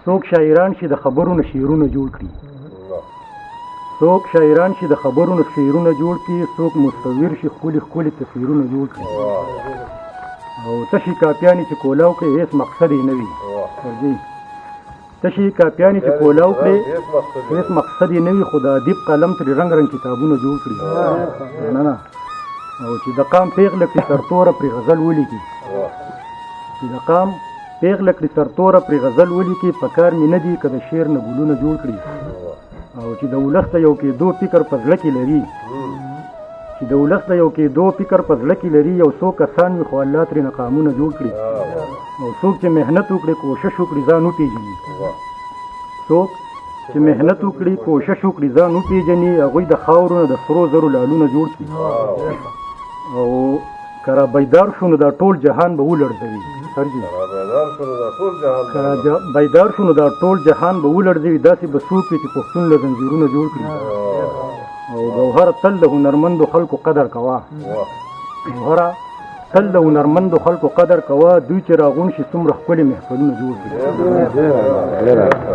څوک شاعران شي د خبرونو شعرونه جوړ کړي څوک شاعران شي د خبرونو شعرونه جوړ کړي څوک مصور شي ښکلي تصویرونه جوړ کړي او تشي کاپیانې چې کولاو کړي هیڅ مقصد یې نه وي تشي کاپیانې چې کولاو کړي هیڅ مقصد یې نه وي خو د ادیب قلم ترې رنګ رنګ کتابونه جوړ کړي نه او چې د قام پیغله کړي سرتوره پرې غزل ولیکي چې د قام پیغله کړي سرتوره پرې غزل ولیکي په کار مې نه دي که د شعر نه ګلونه جوړ کړي او چې د ولس د یو کېدو فکر په زړه کې لري چې د ولس د یو کېدو فکر په زړه کې لري یو څو کسان وي خو الله ترې نقامونه جوړ کړي او څوک چې محنت وکړي کوشش وکړي ځان وپېژني څوک چې محنت وکړي کوشش وکړي ځان وپېژني هغوی د خاورو نه د سرو زرو لالونه جوړ کړي او که را بیدار شو نو دا ټول جهان به ولړزوي که بیدار شو نو دا ټول جهان به ولړزوي داسې به څوک وي چې پښتون له زنځیرونه جوړ کړي او ګوهره تل د هنرمندو خلکو قدر کوه ګوهره تل د هنرمندو خلکو قدر کوه دوی چې راغون شي څومره ښکلي محفلونه جوړ کړي